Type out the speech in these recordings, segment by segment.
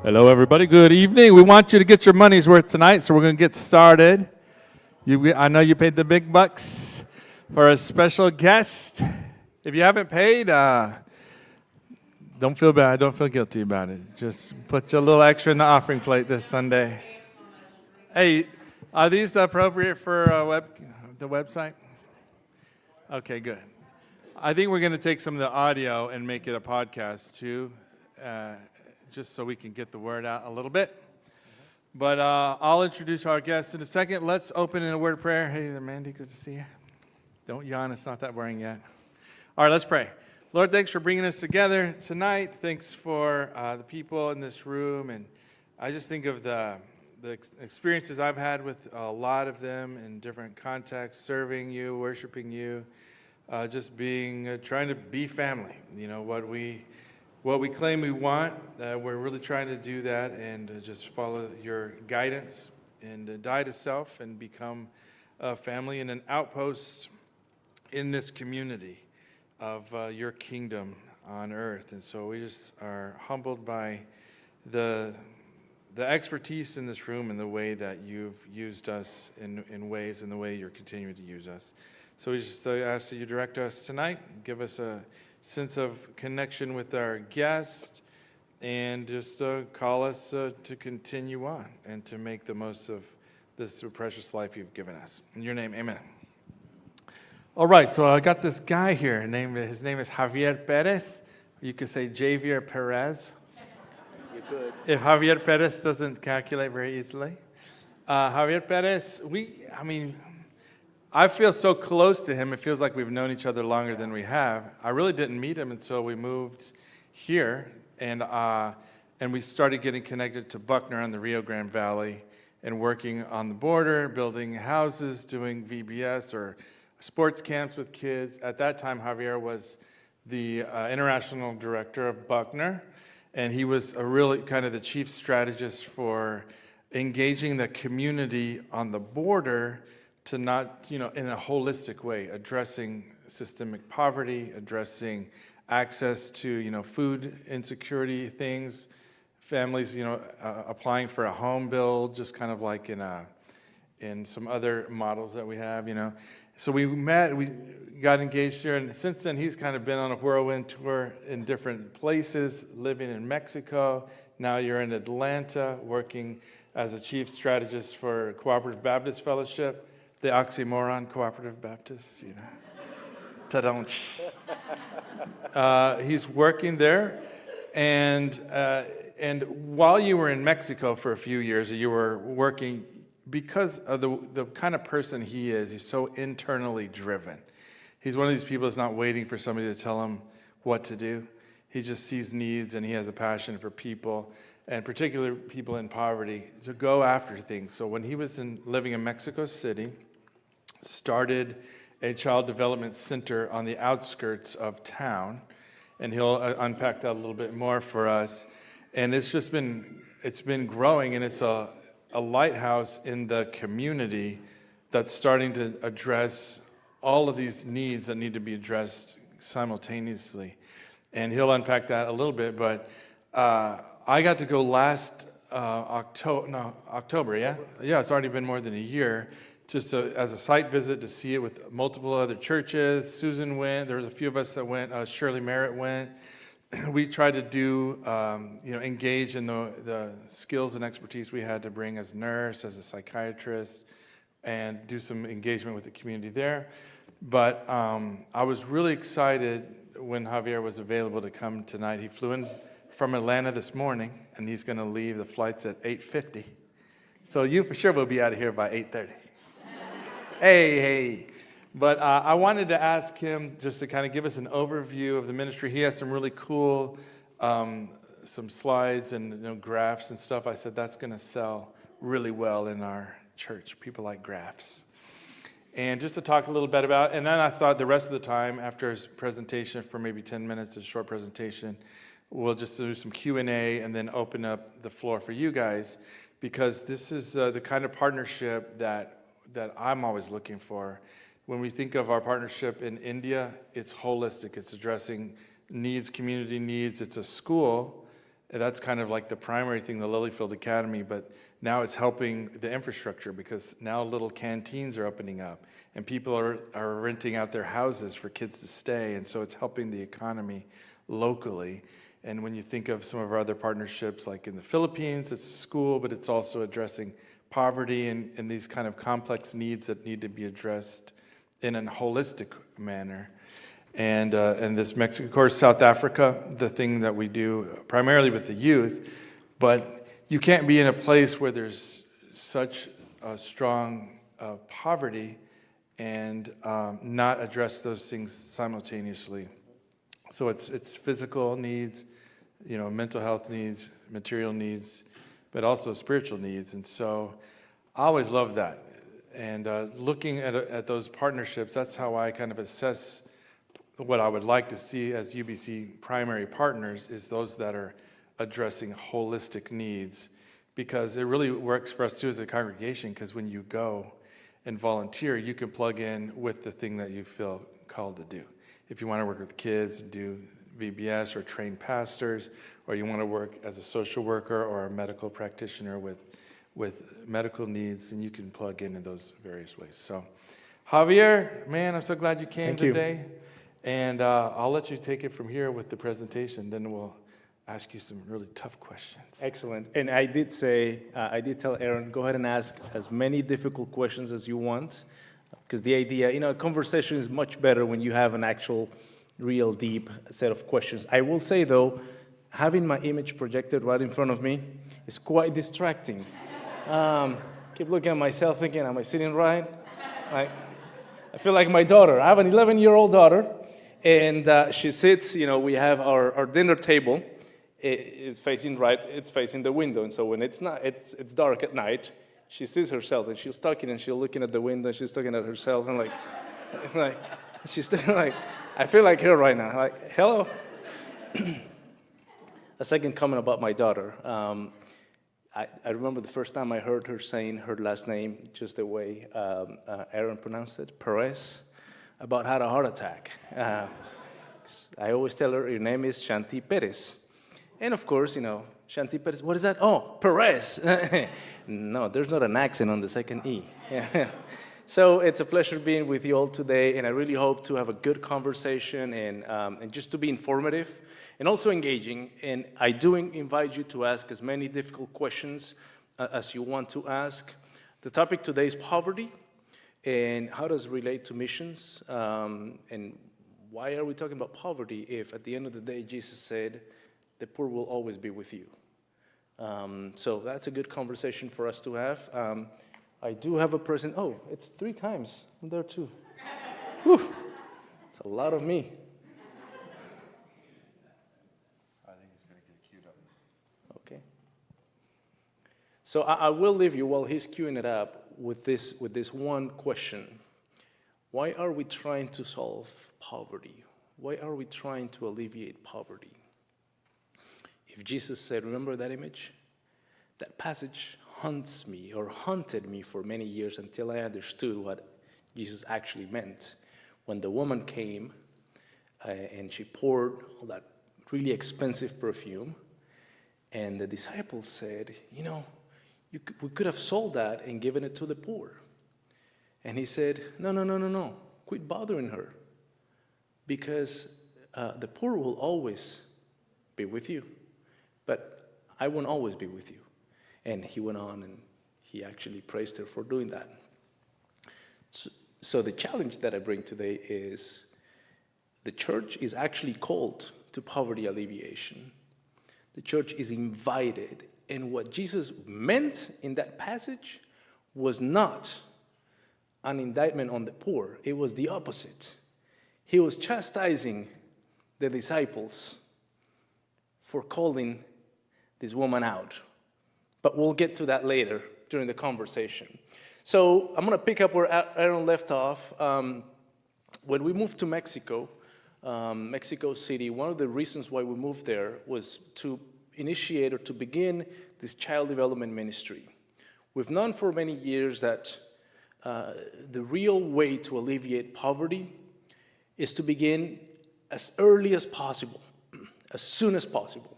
Hello, everybody. Good evening. We want you to get your money's worth tonight, so we're going to get started. I know you paid the big bucks for a special guest. If you haven't paid, don't feel bad. Don't feel guilty about it. Just put a little extra in the offering plate this Sunday. Hey, are these appropriate for the website? Okay, good. I think we're going to take some of the audio and make it a podcast too. Just so we can get the word out a little bit. But I'll introduce our guest in a second. Let's open in a word of prayer. Hey there, Mandy, good to see you. Don't yawn, it's not that boring yet. All right, let's pray. Lord, thanks for bringing us together tonight. Thanks for the people in this room. And I just think of the experiences I've had with a lot of them in different contexts, serving you, worshiping you, just being, trying to be family. You know, what we claim we want, we're really trying to do that and just follow your guidance and die to self and become a family and an outpost in this community of your kingdom on earth. And so we just are humbled by the expertise in this room and the way that you've used us in ways and the way you're continuing to use us. So we just ask that you direct us tonight, give us a sense of connection with our guest, and just call us to continue on and to make the most of this precious life you've given us. In your name, amen. All right, so I got this guy here. His name is Javier Perez. You could say Javier Perez. You could. If Javier Perez doesn't calculate very easily. Javier Perez, I feel so close to him, it feels like we've known each other longer than we have. I really didn't meet him until we moved here, and we started getting connected to Buckner on the Rio Grande Valley and working on the border, building houses, doing VBS or sports camps with kids. At that time, Javier was the international director of Buckner, and he was a really kind of the chief strategist for engaging the community on the border to not, in a holistic way, addressing systemic poverty, addressing access to, food insecurity things, families, applying for a home build, just kind of like in some other models that we have, So we met, we got engaged here, and since then he's kind of been on a whirlwind tour in different places, living in Mexico. Now you're in Atlanta, working as a chief strategist for Cooperative Baptist Fellowship. The oxymoron, Cooperative Baptists, Ta-don't. He's working there, and while you were in Mexico for a few years, you were working because of the kind of person he is. He's so internally driven. He's one of these people that's not waiting for somebody to tell him what to do. He just sees needs, and he has a passion for people, and particularly people in poverty, to go after things. So when he was living in Mexico City, started a child development center on the outskirts of town, and he'll unpack that a little bit more for us. And it's been growing, and it's a lighthouse in the community that's starting to address all of these needs that need to be addressed simultaneously. And he'll unpack that a little bit, but I got to go last October, yeah? Yeah, it's already been more than a year, just as a site visit to see it with multiple other churches. Susan went, there was a few of us that went, Shirley Merritt went. We tried to do, engage in the skills and expertise we had to bring as a nurse, as a psychiatrist, and do some engagement with the community there. But I was really excited when Javier was available to come tonight. He flew in from Atlanta this morning, and he's going to leave. The flight's at 8:50. So you for sure will be out of here by 8:30. Hey. But I wanted to ask him just to kind of give us an overview of the ministry. He has some really cool, some slides and graphs and stuff. I said that's going to sell really well in our church. People like graphs. And just to talk a little bit about, and then I thought the rest of the time after his presentation for maybe 10 minutes, a short presentation, we'll just do some Q&A and then open up the floor for you guys, because this is the kind of partnership that I'm always looking for. When we think of our partnership in India, it's holistic. It's addressing needs, community needs. It's a school And that's kind of like the primary thing, the Lilyfield Academy, but now it's helping the infrastructure because now little canteens are opening up and people are renting out their houses for kids to stay. And so it's helping the economy locally. And when you think of some of our other partnerships, like in the Philippines, it's school, but it's also addressing poverty and these kind of complex needs that need to be addressed in a holistic manner. And this Mexico, of course, South Africa, the thing that we do primarily with the youth, but you can't be in a place where there's such a strong poverty and not address those things simultaneously. So it's physical needs, mental health needs, material needs, but also spiritual needs. And so I always love that. And looking at those partnerships, that's how I kind of assess what I would like to see as UBC primary partners is those that are addressing holistic needs, because it really works for us too as a congregation, because when you go and volunteer, you can plug in with the thing that you feel called to do. If you want to work with kids, do VBS or train pastors, or you want to work as a social worker or a medical practitioner with medical needs, then you can plug in those various ways. So, Javier, man, I'm so glad you came today. And I'll let you take it from here with the presentation. Then we'll ask you some really tough questions. Excellent. And I did tell Aaron, go ahead and ask as many difficult questions as you want, because the idea, a conversation is much better when you have an actual, real deep set of questions. I will say, though, having my image projected right in front of me is quite distracting. Keep looking at myself thinking, am I sitting right? I feel like my daughter. I have an 11-year-old daughter. And she sits, we have our dinner table. It's facing the window. And so when it's dark at night, she sees herself and she's talking and she's looking at the window. She's looking at herself and she's still like, I feel like her right now. Like, hello. A second comment about my daughter. I remember the first time I heard her saying her last name just the way Aaron pronounced it, Perez. About had a heart attack. I always tell her, your name is Shanti Perez. And of course, Shanti Perez, what is that? Oh, Perez. No, there's not an accent on the second E. So it's a pleasure being with you all today, and I really hope to have a good conversation and just to be informative and also engaging. And I do invite you to ask as many difficult questions as you want to ask. The topic today is poverty. And how does it relate to missions? And why are we talking about poverty if at the end of the day Jesus said, the poor will always be with you? So that's a good conversation for us to have. I do have a present. Oh, it's 3 times. I'm there too. Whew. It's a lot of me. I think he's going to get queued up. Okay. So I will leave you while he's queuing it up with this one question. Why are we trying to solve poverty? Why are we trying to alleviate poverty? If Jesus said, remember that image? That passage haunted me for many years until I understood what Jesus actually meant. When the woman came and she poured all that really expensive perfume, and the disciples said, we could have sold that and given it to the poor. And he said, no. Quit bothering her. Because the poor will always be with you. But I won't always be with you. And he went on and he actually praised her for doing that. So the challenge that I bring today is the church is actually called to poverty alleviation. The church is invited. And what Jesus meant in that passage was not an indictment on the poor. It was the opposite. He was chastising the disciples for calling this woman out. But we'll get to that later during the conversation. So I'm going to pick up where Aaron left off. When we moved to Mexico City, one of the reasons why we moved there was to initiate or to begin this child development ministry. We've known for many years that the real way to alleviate poverty is to begin as early as possible, as soon as possible.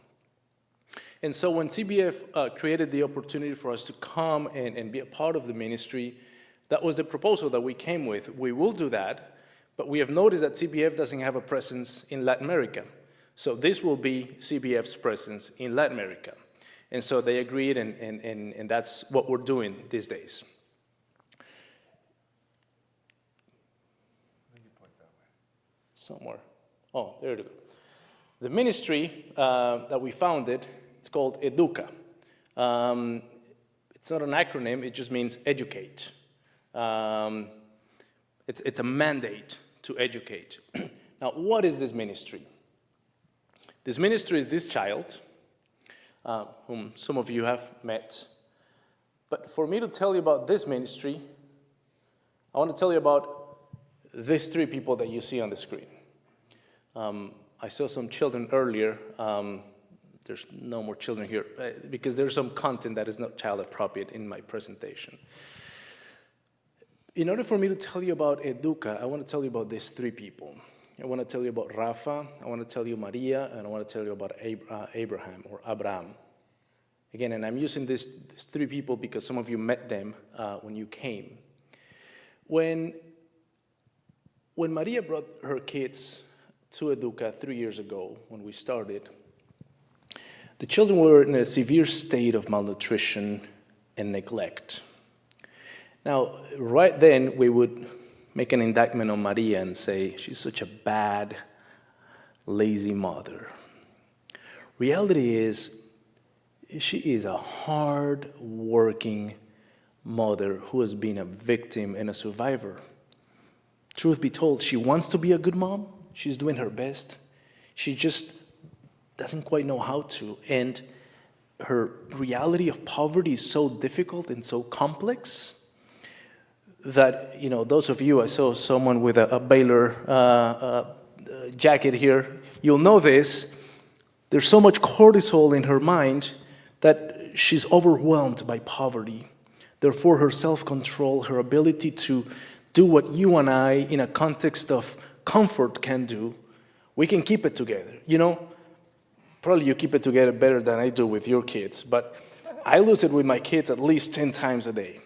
And so when CBF created the opportunity for us to come and be a part of the ministry, that was the proposal that we came with. We will do that, but we have noticed that CBF doesn't have a presence in Latin America. So this will be CBF's presence in Latin America. And so they agreed, and that's what we're doing these days. Somewhere. Oh, there it is. The ministry that we founded, it's called Educa. It's not an acronym, it just means educate. It's a mandate to educate. Now, what is this ministry? This ministry is this child, whom some of you have met. But for me to tell you about this ministry, I want to tell you about these three people that you see on the screen. I saw some children earlier. There's no more children here because there's some content that is not child appropriate in my presentation. In order for me to tell you about Educa, I want to tell you about these three people. I want to tell you about Rafa, I want to tell you Maria, and I want to tell you about Abraham or Abraham. Again, and I'm using these three people because some of you met them when you came. When Maria brought her kids to Educa 3 years ago when we started, the children were in a severe state of malnutrition and neglect. Now, right then, we would make an indictment on Maria and say, she's such a bad, lazy mother. Reality is, she is a hard-working mother who has been a victim and a survivor. Truth be told, she wants to be a good mom. She's doing her best. She just doesn't quite know how to. And her reality of poverty is so difficult and so complex that, you know, those of you, I saw someone with a Baylor jacket here, you'll know this. There's so much cortisol in her mind that she's overwhelmed by poverty. Therefore, her self-control, her ability to do what you and I, in a context of comfort, can do, we can keep it together. You know, probably you keep it together better than I do with your kids, but I lose it with my kids at least 10 times a day.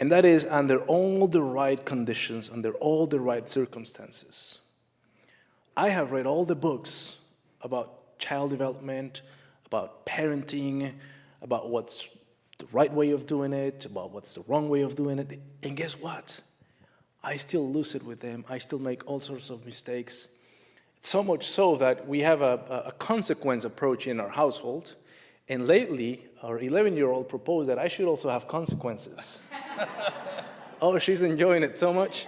And that is under all the right conditions, under all the right circumstances. I have read all the books about child development, about parenting, about what's the right way of doing it, about what's the wrong way of doing it. And guess what? I still lose it with them. I still make all sorts of mistakes. So much so that we have a consequence approach in our household. And lately, our 11-year-old proposed that I should also have consequences. Oh, she's enjoying it so much.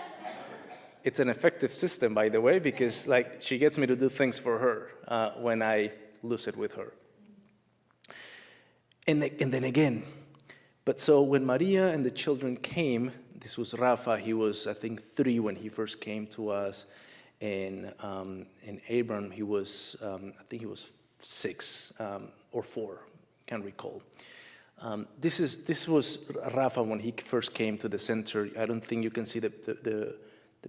It's an effective system, by the way, because like she gets me to do things for her when I lose it with her. And then again, but so when Maria and the children came, this was Rafa, he was, I think, 3 when he first came to us, and Abram, he was, I think he was 6 or 4, can't recall. This was Rafa when he first came to the center. I don't think you can see the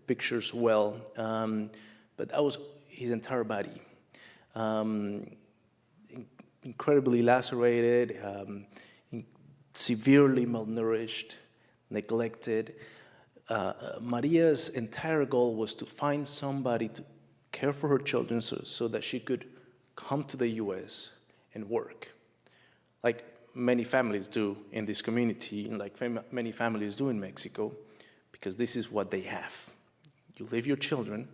pictures well, but that was his entire body. Incredibly lacerated, severely malnourished, neglected. Maria's entire goal was to find somebody to care for her children so that she could come to the U.S. and work, like many families do in this community, and like many families do in Mexico, because this is what they have. You leave your children,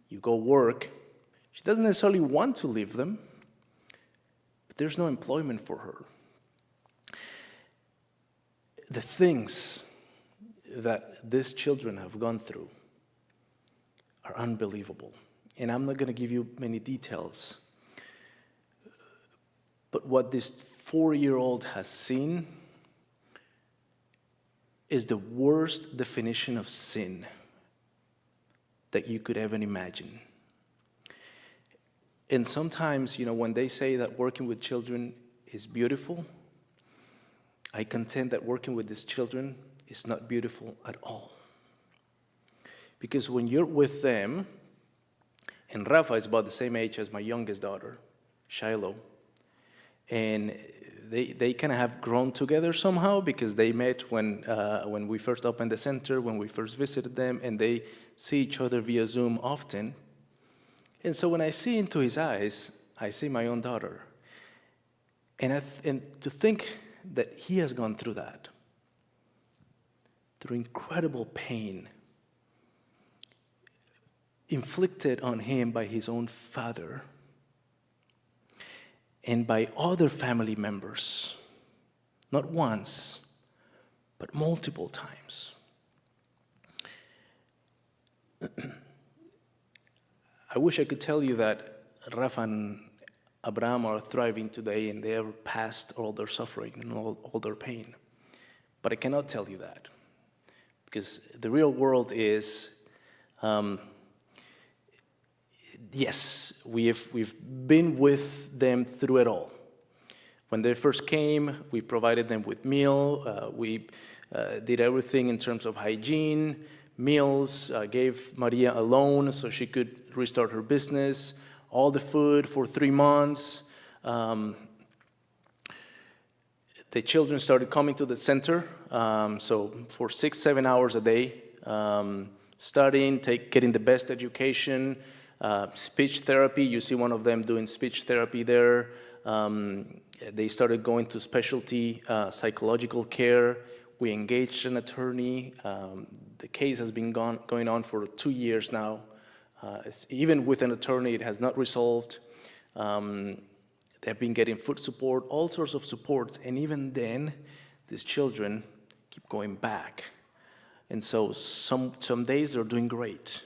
you go work. She doesn't necessarily want to leave them, but there's no employment for her. The things that these children have gone through are unbelievable. And I'm not going to give you many details. But what this 4-year-old has seen is the worst definition of sin that you could ever imagine. And sometimes, you know, when they say that working with children is beautiful, I contend that working with these children is not beautiful at all. Because when you're with them, and Rafa is about the same age as my youngest daughter, Shiloh, And they kind of have grown together somehow because they met when we first opened the center, when we first visited them, and they see each other via Zoom often. And so when I see into his eyes, I see my own daughter. And to think that he has gone through that, through incredible pain, inflicted on him by his own father and by other family members, not once, but multiple times. I wish I could tell you that Rafa and Abraham are thriving today and they have passed all their suffering and all their pain. But I cannot tell you that. Because the real world is, yes, we've been with them through it all. When they first came, we provided them with meal. We did everything in terms of hygiene, meals, gave Maria a loan so she could restart her business, all the food for 3 months. The children started coming to the center, so for 6-7 hours a day, studying, getting the best education, speech therapy. You see one of them doing speech therapy there. They started going to specialty psychological care. We engaged an attorney. The case has been going on for 2 years now. Even with an attorney, it has not resolved. They've been getting food support, all sorts of support, and even then, these children keep going back. And so some days they're doing great.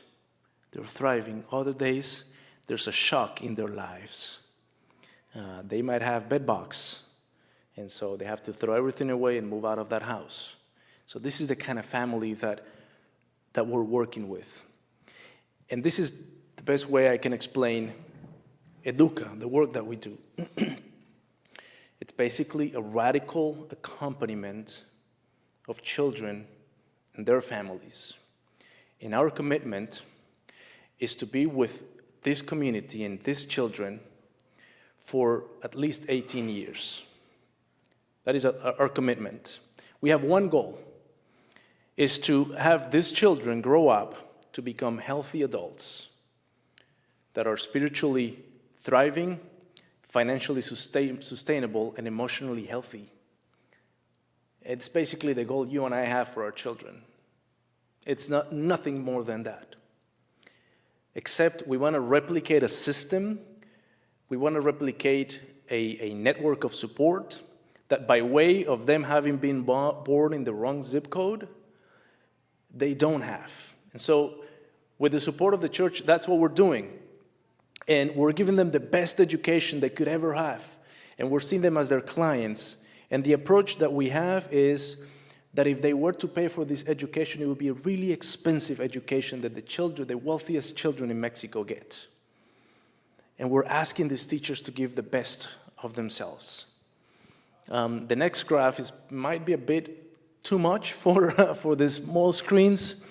They're thriving. Other days, there's a shock in their lives. They might have bedbugs, and so they have to throw everything away and move out of that house. So this is the kind of family that we're working with. And this is the best way I can explain Educa, the work that we do. It's basically a radical accompaniment of children and their families. And our commitment is to be with this community and these children for at least 18 years. That is our commitment. We have one goal, is to have these children grow up to become healthy adults that are spiritually thriving, financially sustainable, and emotionally healthy. It's basically the goal you and I have for our children. It's nothing more than that. Except we want to replicate a system, we want to replicate a network of support that by way of them having been born in the wrong zip code, they don't have. And so with the support of the church, that's what we're doing. And we're giving them the best education they could ever have. And we're seeing them as their clients. And the approach that we have is that if they were to pay for this education, it would be a really expensive education that the wealthiest children in Mexico get. And we're asking these teachers to give the best of themselves. The next graph might be a bit too much for the small screens,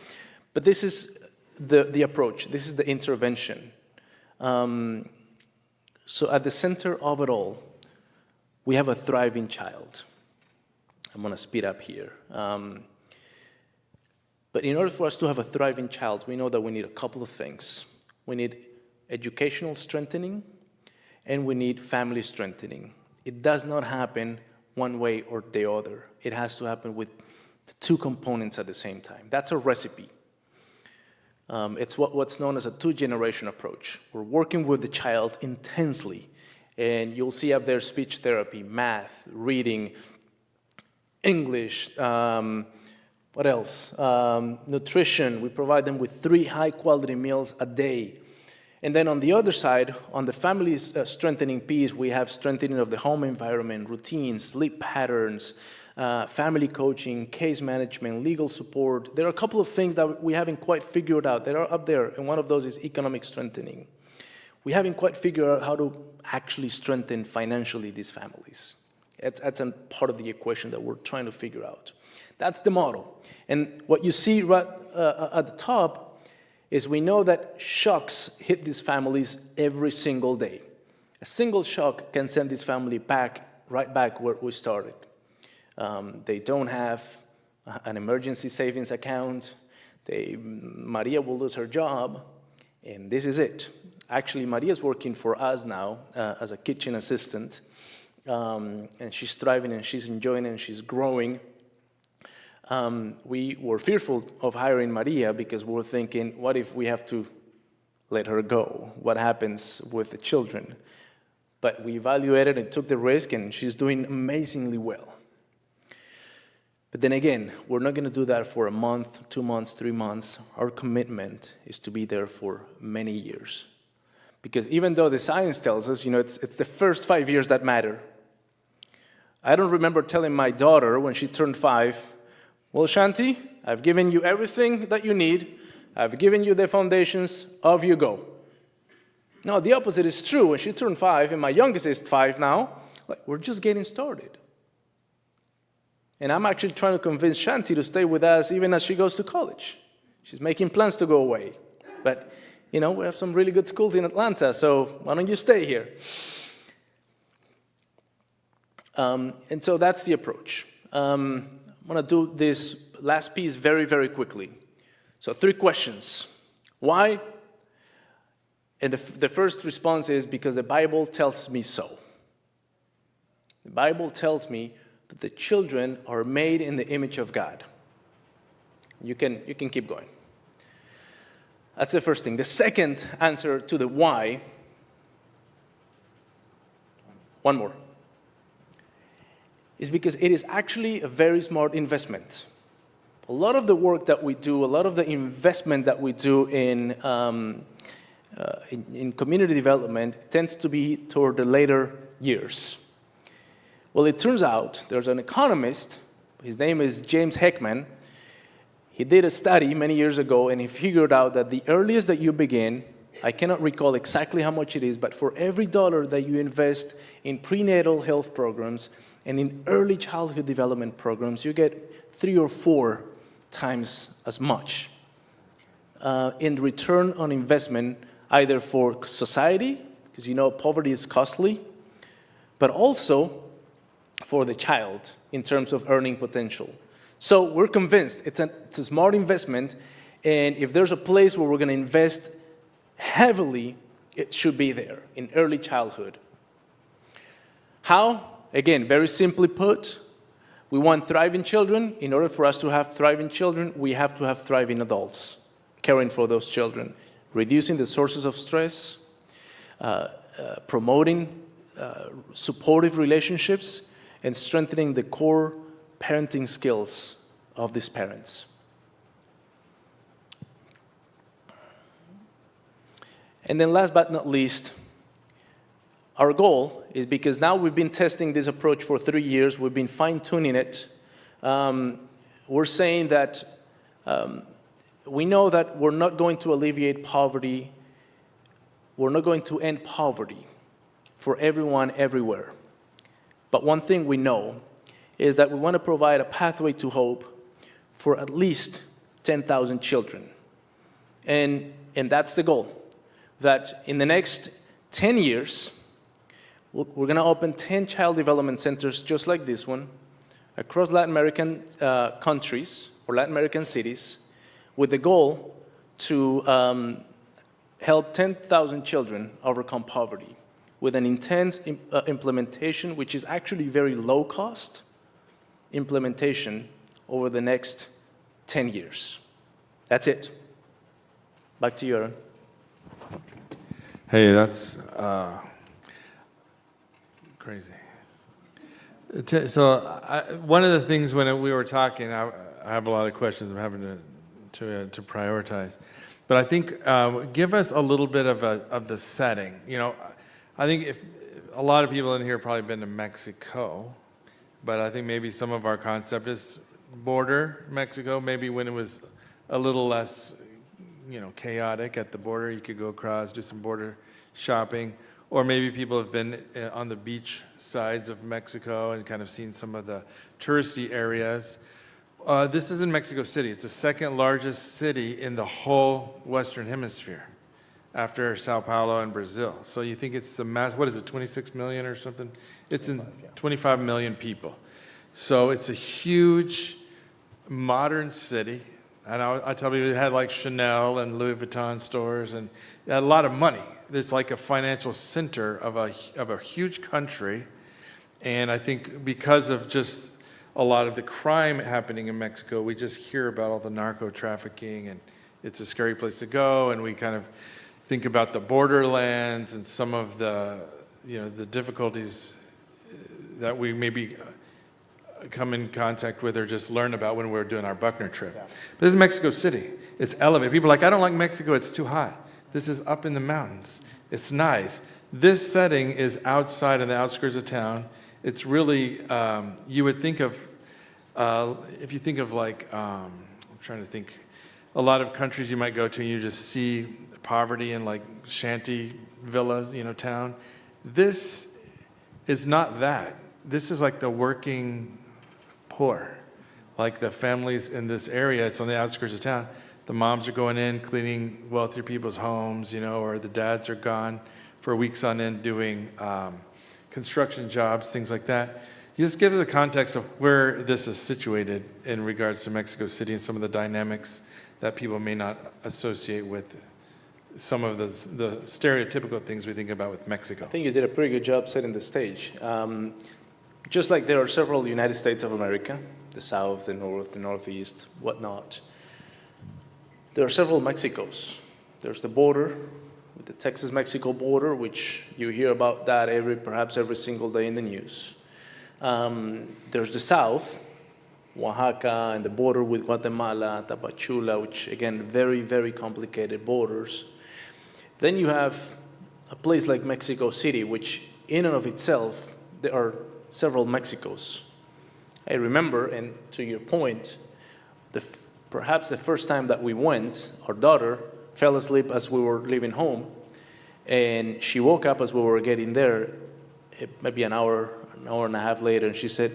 but this is the approach. This is the intervention. So at the center of it all, we have a thriving child. I'm going to speed up here. But in order for us to have a thriving child, we know that we need a couple of things. We need educational strengthening, and we need family strengthening. It does not happen one way or the other. It has to happen with the two components at the same time. That's a recipe. It's what's known as a two-generation approach. We're working with the child intensely, and you'll see up there speech therapy, math, reading, English, what else? Nutrition. We provide them with 3 high-quality meals a day. And then on the other side, on the family strengthening piece, we have strengthening of the home environment, routines, sleep patterns, family coaching, case management, legal support. There are a couple of things that we haven't quite figured out. They are up there, and one of those is economic strengthening. We haven't quite figured out how to actually strengthen financially these families. That's a part of the equation that we're trying to figure out. That's the model. And what you see right at the top is we know that shocks hit these families every single day. A single shock can send this family right back where we started. They don't have an emergency savings account. Maria will lose her job, and this is it. Actually, Maria's working for us now as a kitchen assistant, and she's thriving, and she's enjoying, and she's growing. We were fearful of hiring Maria because we were thinking, what if we have to let her go? What happens with the children? But we evaluated and took the risk, and she's doing amazingly well. But then again, we're not going to do that for a month, 2 months, 3 months. Our commitment is to be there for many years. Because even though the science tells us, it's the first 5 years that matter. I don't remember telling my daughter when she turned 5, well, Shanti, I've given you everything that you need. I've given you the foundations. Off you go. No, the opposite is true. When she turned 5, and my youngest is 5 now, we're just getting started. And I'm actually trying to convince Shanti to stay with us even as she goes to college. She's making plans to go away. But, we have some really good schools in Atlanta, so why don't you stay here? And so that's the approach. I'm going to do this last piece very, very quickly. So 3 questions. Why? And the first response is because the Bible tells me so. The Bible tells me that the children are made in the image of God. You can keep going. That's the first thing. The second answer to the why, one more, is because it is actually a very smart investment. A lot of the work that we do, a lot of the investment that we do in community development tends to be toward the later years. Well, it turns out there's an economist, his name is James Heckman. He did a study many years ago, and he figured out that the earliest that you begin, I cannot recall exactly how much it is, but for every dollar that you invest in prenatal health programs and in early childhood development programs, you get 3 or 4 times as much in return on investment, either for society, because poverty is costly, but also for the child in terms of earning potential. So we're convinced it's a smart investment, and if there's a place where we're going to invest heavily, it should be there, in early childhood. How? Again, very simply put, we want thriving children. In order for us to have thriving children, we have to have thriving adults caring for those children, reducing the sources of stress, promoting supportive relationships, and strengthening the core parenting skills of these parents. And then last but not least, our goal is, because now we've been testing this approach for 3 years, we've been fine-tuning it, we're saying that we know that we're not going to alleviate poverty, we're not going to end poverty for everyone everywhere. But one thing we know is that we want to provide a pathway to hope for at least 10,000 children. And that's the goal, that in the next 10 years, we're going to open 10 child development centers just like this one across Latin American countries or Latin American cities, with the goal to help 10,000 children overcome poverty, with an intense implementation, which is actually very low-cost implementation over the next 10 years. That's it. Back to you, Aaron. Hey, that's crazy. So one of the things when we were talking, I have a lot of questions I'm having to prioritize. But I think give us a little bit of the setting. I think if a lot of people in here have probably been to Mexico, but I think maybe some of our concept is border Mexico. Maybe when it was a little less, chaotic at the border, you could go across, do some border shopping. Or maybe people have been on the beach sides of Mexico and kind of seen some of the touristy areas. This is in Mexico City. It's the second largest city in the whole Western Hemisphere. after Sao Paulo and Brazil. So you think it's the mass, what is it, 26 million or something? It's in 25 million people. So it's a huge modern city. And I tell you, it had like Chanel and Louis Vuitton stores and it had a lot of money. It's like a financial center of a huge country. And I think because of just a lot of the crime happening in Mexico, we just hear about all the narco trafficking, and it's a scary place to go. And we kind of think about the borderlands and some of the, the difficulties that we maybe come in contact with or just learn about when we're doing our Buckner trip. Yeah. But this is Mexico City. It's elevated. People are like, I don't like Mexico. It's too hot. This is up in the mountains. It's nice. This setting is outside in the outskirts of town. It's really, you would think of, if you think of like, I'm trying to think, a lot of countries you might go to and you just see poverty in like shanty villas, town. This is not that. This is like the working poor, like the families in this area. It's on the outskirts of town. The moms are going in, cleaning wealthier people's homes, or the dads are gone for weeks on end doing construction jobs, things like that. You just give it the context of where this is situated in regards to Mexico City and some of the dynamics that people may not associate with some of the stereotypical things we think about with Mexico. I think you did a pretty good job setting the stage. Just like there are several United States of America, the South, the North, the Northeast, whatnot, there are several Mexicos. There's the border, with the Texas-Mexico border, which you hear about that perhaps every single day in the news. There's the South, Oaxaca, and the border with Guatemala, Tapachula, which again, very, very complicated borders. Then you have a place like Mexico City, which in and of itself, there are several Mexicos. I remember, and to your point, perhaps the first time that we went, our daughter fell asleep as we were leaving home, and she woke up as we were getting there, maybe an hour and a half later, and she said,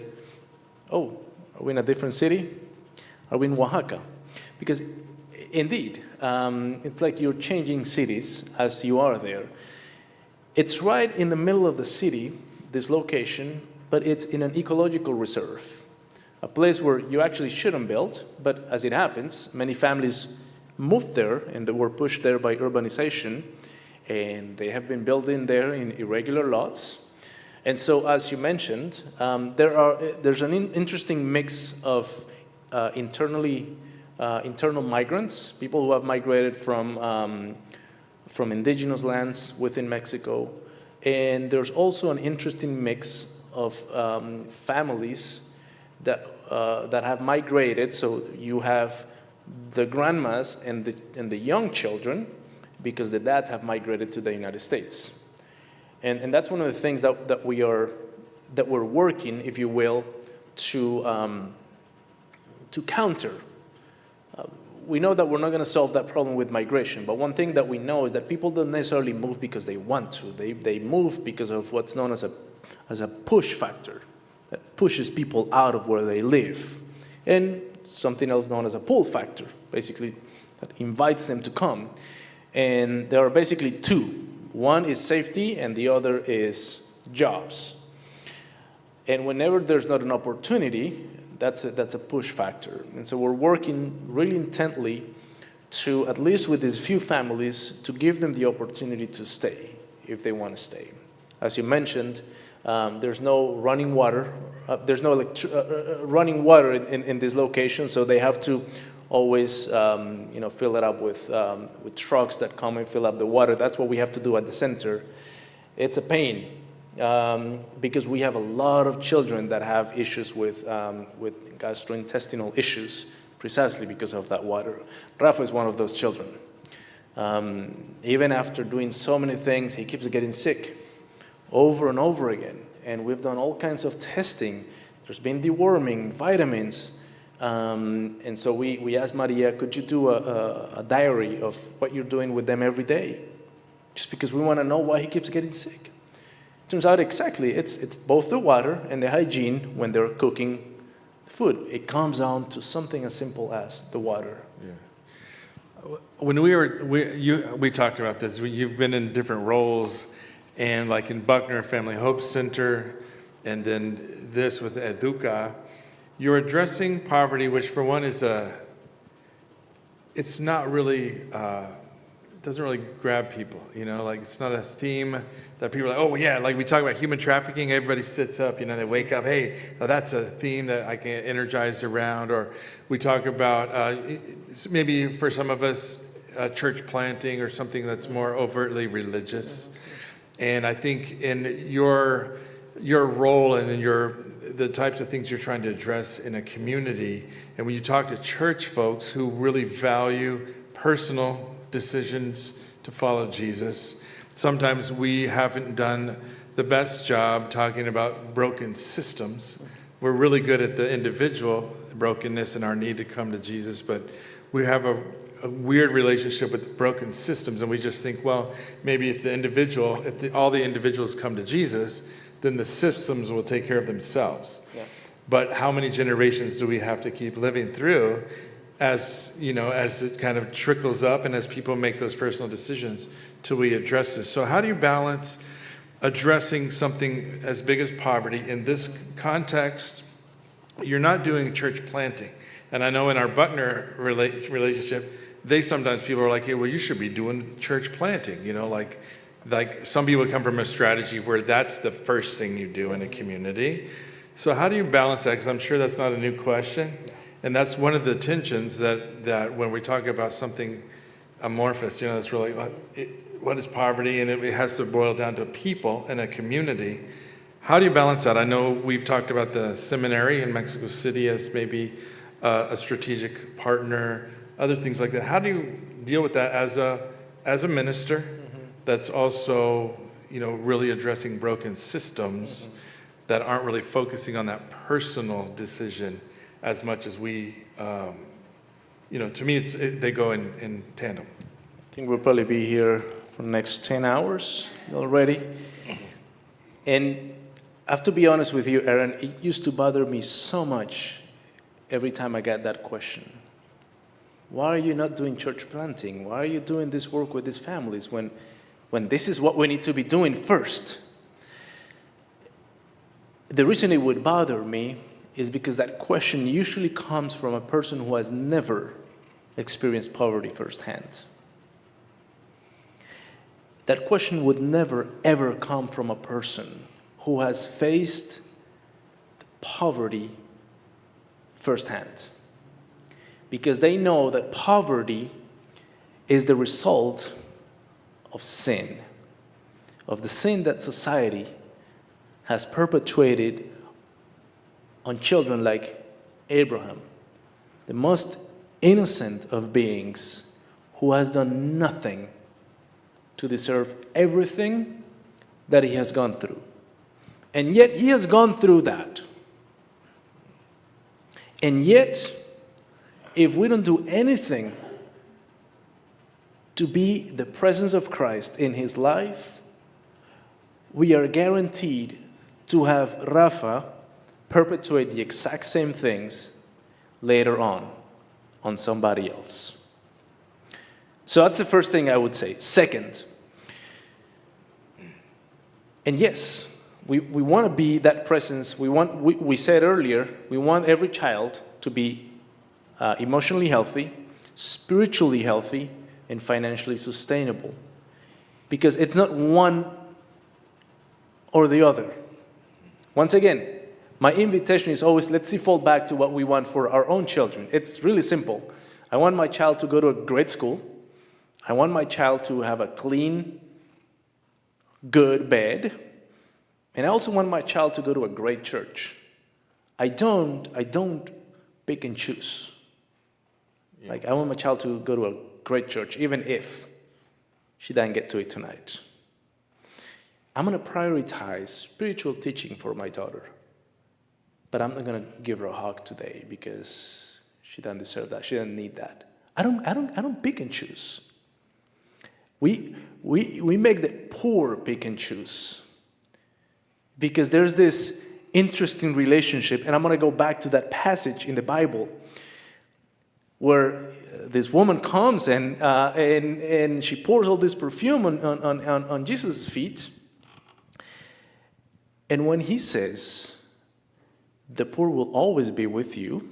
"Oh, are we in a different city? Are we in Oaxaca?" Because indeed, it's like you're changing cities as you are there. It's right in the middle of the city, this location, but it's in an ecological reserve, a place where you actually shouldn't build, but as it happens, many families moved there and they were pushed there by urbanization, and they have been building there in irregular lots. And so, as you mentioned, there's an interesting mix of internal migrants, people who have migrated from indigenous lands within Mexico, and there's also an interesting mix of families that have migrated. So you have the grandmas and the young children, because the dads have migrated to the United States. And that's one of the things that we're working, if you will, to counter. We know that we're not going to solve that problem with migration, but one thing that we know is that people don't necessarily move because they want to. They move because of what's known as a push factor that pushes people out of where they live, and something else known as a pull factor, basically that invites them to come. And there are basically two. One is safety, and the other is jobs. And whenever there's not an opportunity, that's a push factor. And so we're working really intently to, at least with these few families, to give them the opportunity to stay, if they want to stay. As you mentioned, there's no running water. There's no running water in this location, so they have to always fill it up with trucks that come and fill up the water. That's what we have to do at the center. It's a pain because we have a lot of children that have issues with gastrointestinal issues precisely because of that water. Rafa is one of those children. Even after doing so many things, he keeps getting sick over and over again. And we've done all kinds of testing. There's been deworming, vitamins. And so we asked Maria, could you do a diary of what you're doing with them every day? Just because we want to know why he keeps getting sick. Turns out exactly, it's both the water and the hygiene when they're cooking food. It comes down to something as simple as the water. When we talked about this, you've been in different roles, and like in Buckner Family Hope Center, and then this with Educa, you're addressing poverty, which for one is it's not really, doesn't really grab people, like it's not a theme that people are like, oh yeah, like we talk about human trafficking, everybody sits up, they wake up, hey, that's a theme that I can get energized around. Or we talk about maybe for some of us, church planting or something that's more overtly religious. And I think in your role and in the types of things you're trying to address in a community, and when you talk to church folks who really value personal decisions to follow Jesus, sometimes we haven't done the best job talking about broken systems. We're really good at the individual brokenness and our need to come to Jesus, but we have a weird relationship with broken systems, and we just think, well, maybe if all the individuals come to Jesus, then the systems will take care of themselves. Yeah. But how many generations do we have to keep living through as it kind of trickles up and as people make those personal decisions till we address this? So how do you balance addressing something as big as poverty in this context? You're not doing church planting. And I know in our Buckner relationship, sometimes people are like, hey, well, you should be doing church planting, like some people come from a strategy where that's the first thing you do in a community. So how do you balance that? Because I'm sure that's not a new question. And that's one of the tensions that when we talk about something amorphous, that's really, what is poverty? And it has to boil down to people and a community. How do you balance that? I know we've talked about the seminary in Mexico City as maybe a strategic partner, other things like that. How do you deal with that as a minister that's also, really addressing broken systems that aren't really focusing on that personal decision as much as we, to me, they go in tandem. I think we'll probably be here for the next 10 hours already. And I have to be honest with you, Aaron, it used to bother me so much every time I got that question. Why are you not doing church planting? Why are you doing this work with these families when this is what we need to be doing first? The reason it would bother me is because that question usually comes from a person who has never experienced poverty firsthand. That question would never, ever come from a person who has faced poverty firsthand. Because they know that poverty is the result of sin, of the sin that society has perpetuated on children like Abraham, the most innocent of beings who has done nothing to deserve everything that he has gone through. And yet he has gone through that. And yet, if we don't do anything to be the presence of Christ in his life, we are guaranteed to have Rafa perpetuate the exact same things later on somebody else. So that's the first thing I would say. Second, and yes, we want to be that presence. We said earlier, we want every child to be emotionally healthy, spiritually healthy, and financially sustainable. Because it's not one or the other. Once again, my invitation is always, let's default back to what we want for our own children. It's really simple. I want my child to go to a great school. I want my child to have a clean, good bed. And I also want my child to go to a great church. I don't pick and choose. Yeah. Like, I want my child to go to a great church, even if she doesn't get to it tonight. I'm going to prioritize spiritual teaching for my daughter. But I'm not going to give her a hug today because she doesn't deserve that. She doesn't need that. I don't pick and choose. We make the poor pick and choose. Because there's this interesting relationship, and I'm going to go back to that passage in the Bible. where this woman comes and she pours all this perfume on Jesus' feet. And when he says, the poor will always be with you,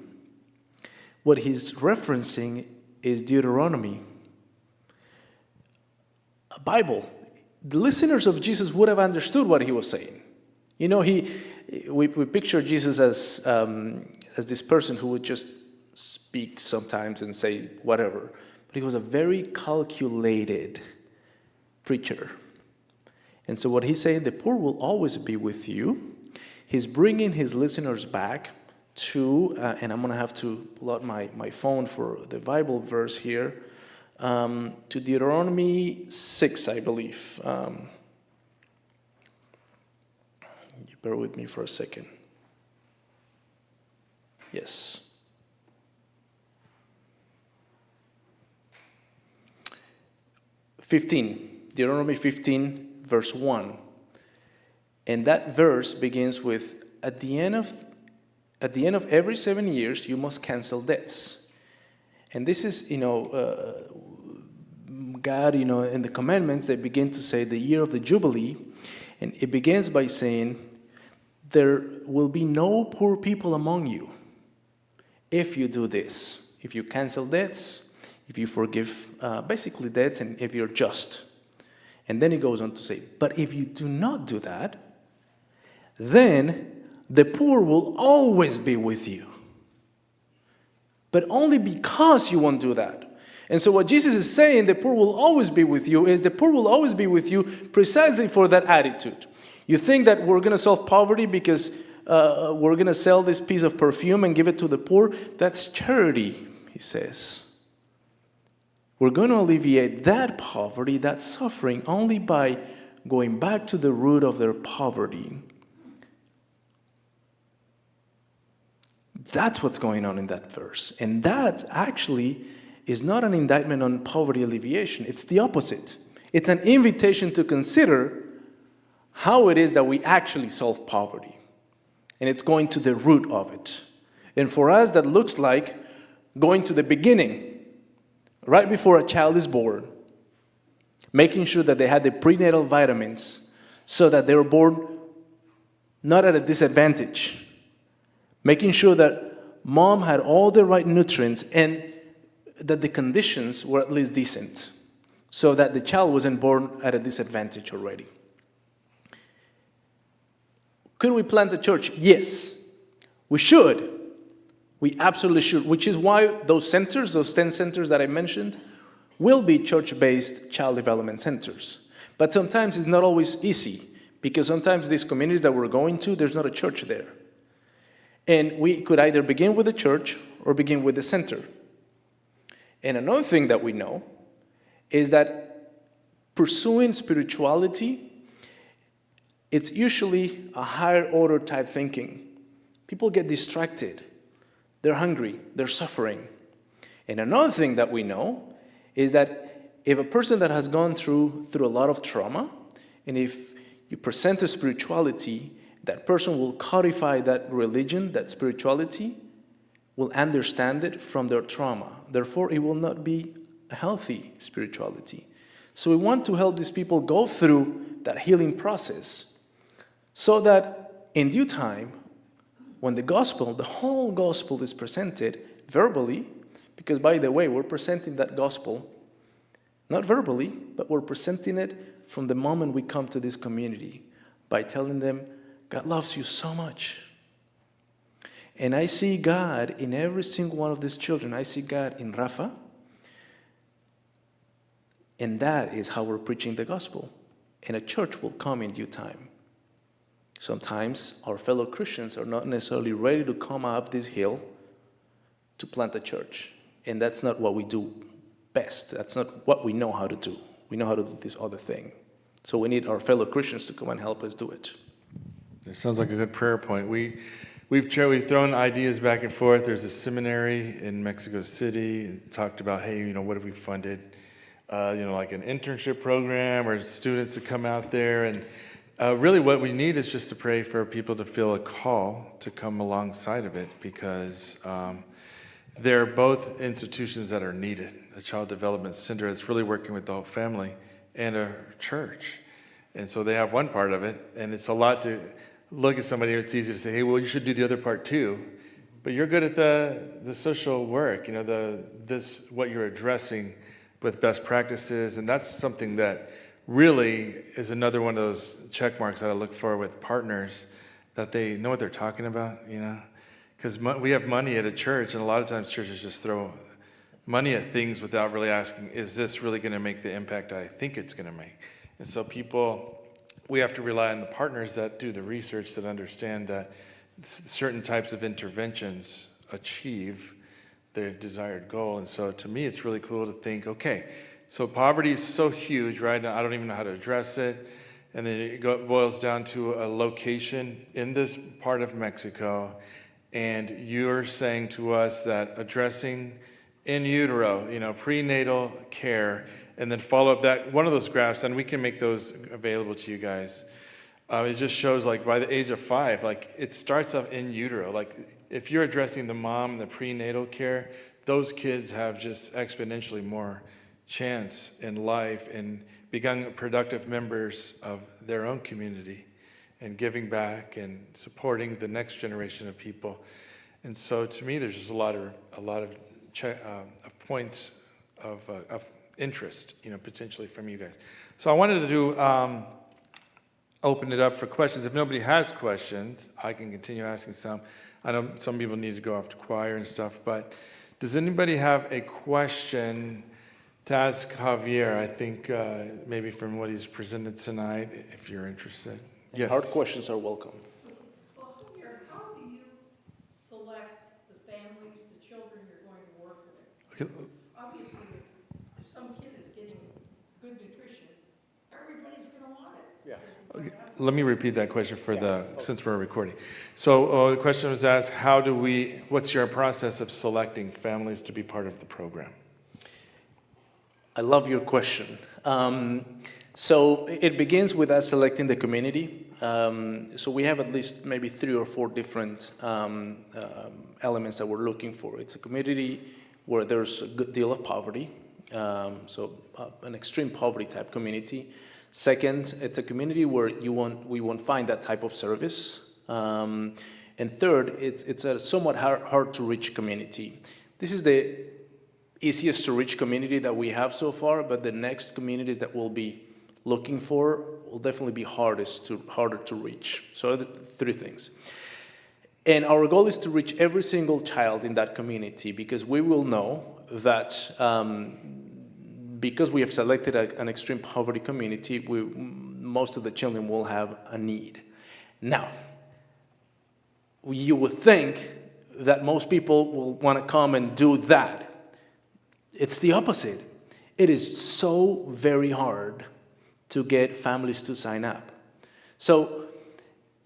what he's referencing is Deuteronomy, a Bible. The listeners of Jesus would have understood what he was saying. You know, we picture Jesus as this person who would just speak sometimes and say whatever. But he was a very calculated preacher. And so what he's saying, the poor will always be with you. He's bringing his listeners back to, and I'm going to have to pull out my phone for the Bible verse here, to Deuteronomy 6, I believe. You bear with me for a second. Yes. Deuteronomy 15, verse 1. And that verse begins with, at the end of every 7 years, you must cancel debts. And this is, God, in the commandments, they begin to say the year of the Jubilee. And it begins by saying, there will be no poor people among you if you do this. If you cancel debts, if you forgive basically debts, and if you're just. And then he goes on to say, but if you do not do that, then the poor will always be with you. But only because you won't do that. And so what Jesus is saying, the poor will always be with you, is the poor will always be with you precisely for that attitude. You think that we're going to solve poverty because we're going to sell this piece of perfume and give it to the poor? That's charity, he says. We're going to alleviate that poverty, that suffering, only by going back to the root of their poverty. That's what's going on in that verse. And that actually is not an indictment on poverty alleviation. It's the opposite. It's an invitation to consider how it is that we actually solve poverty. And it's going to the root of it. And for us, that looks like going to the beginning, right before a child is born, making sure that they had the prenatal vitamins so that they were born not at a disadvantage, making sure that mom had all the right nutrients and that the conditions were at least decent so that the child wasn't born at a disadvantage already. Could we plant a church? Yes, we should. We absolutely should, which is why those centers, those 10 centers that I mentioned, will be church-based child development centers. But sometimes it's not always easy, because sometimes these communities that we're going to, there's not a church there. And we could either begin with the church or begin with the center. And another thing that we know is that pursuing spirituality, it's usually a higher order type thinking. People get distracted. They're hungry. They're suffering. And another thing that we know is that if a person that has gone through a lot of trauma, and if you present a spirituality, that person will codify that religion, that spirituality, will understand it from their trauma. Therefore, it will not be a healthy spirituality. So we want to help these people go through that healing process so that in due time, when the gospel, the whole gospel is presented verbally, because by the way, we're presenting that gospel, not verbally, but we're presenting it from the moment we come to this community by telling them, God loves you so much. And I see God in every single one of these children. I see God in Rafa. And that is how we're preaching the gospel. And a church will come in due time. Sometimes our fellow Christians are not necessarily ready to come up this hill to plant a church. And that's not what we do best. That's not what we know how to do. We know how to do this other thing. So we need our fellow Christians to come and help us do it. It sounds like a good prayer point. We've thrown ideas back and forth. There's a seminary in Mexico City. Talked about, hey, what have we funded? Like an internship program or students to come out there. And really what we need is just to pray for people to feel a call to come alongside of it, because they're both institutions that are needed. A child development center is really working with the whole family and a church. And so they have one part of it, and it's a lot to look at somebody. It's easy to say, hey, well, you should do the other part too. But you're good at the social work, what you're addressing with best practices. And that's something that really is another one of those check marks that I look for with partners, that they know what they're talking about, Because we have money at a church, and a lot of times churches just throw money at things without really asking, is this really going to make the impact I think it's going to make? And so we have to rely on the partners that do the research, that understand that certain types of interventions achieve the desired goal. And so to me, it's really cool to think, okay, so poverty is so huge, right? Now, I don't even know how to address it. And then it boils down to a location in this part of Mexico. And you're saying to us that addressing in utero, prenatal care, and then follow up that one of those graphs, and we can make those available to you guys. It just shows, by the age of 5, it starts off in utero. If you're addressing the mom and the prenatal care, those kids have just exponentially more chance in life and becoming productive members of their own community and giving back and supporting the next generation of people. And so to me, there's just a lot of points of interest, potentially from you guys. So I wanted to open it up for questions. If nobody has questions, I can continue asking some. I know some people need to go off to choir and stuff, but does anybody have a question to ask Javier? I think maybe from what he's presented tonight, if you're interested. Yes. Hard questions are welcome. Well, Javier, how do you select the families, the children you're going to work with? Okay. Obviously, if some kid is getting good nutrition, everybody's going to want it. Yeah. Okay. Let me repeat that question since we're recording. So the question was asked, what's your process of selecting families to be part of the program? I love your question. So it begins with us selecting the community. So we have at least maybe 3 or 4 different elements that we're looking for. It's a community where there's a good deal of poverty, an extreme poverty type community. Second, it's a community where we won't find that type of service. And third, it's a somewhat hard to reach community. This is the easiest to reach community that we have so far, but the next communities that we'll be looking for will definitely be harder to reach. So 3 things. And our goal is to reach every single child in that community, because we will know that because we have selected an extreme poverty community, most of the children will have a need. Now, you would think that most people will want to come and do that. It's the opposite. It is so very hard to get families to sign up. So,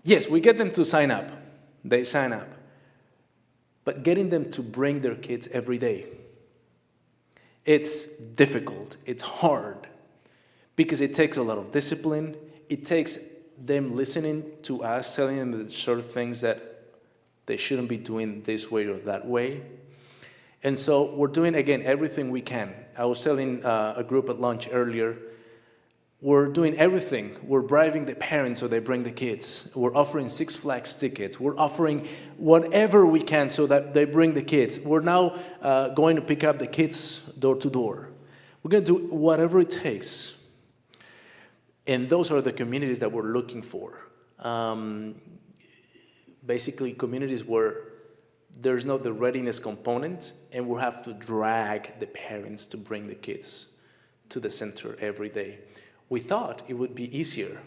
yes, we get them to sign up. They sign up. But getting them to bring their kids every day, it's difficult, it's hard, because it takes a lot of discipline. It takes them listening to us, telling them the sort of things that they shouldn't be doing this way or that way. And so we're doing, again, everything we can. I was telling a group at lunch earlier, we're doing everything. We're bribing the parents so they bring the kids. We're offering Six Flags tickets. We're offering whatever we can so that they bring the kids. We're now going to pick up the kids door to door. We're going to do whatever it takes. And those are the communities that we're looking for. Basically, communities where there's not the readiness component, and we'll have to drag the parents to bring the kids to the center every day. We thought it would be easier.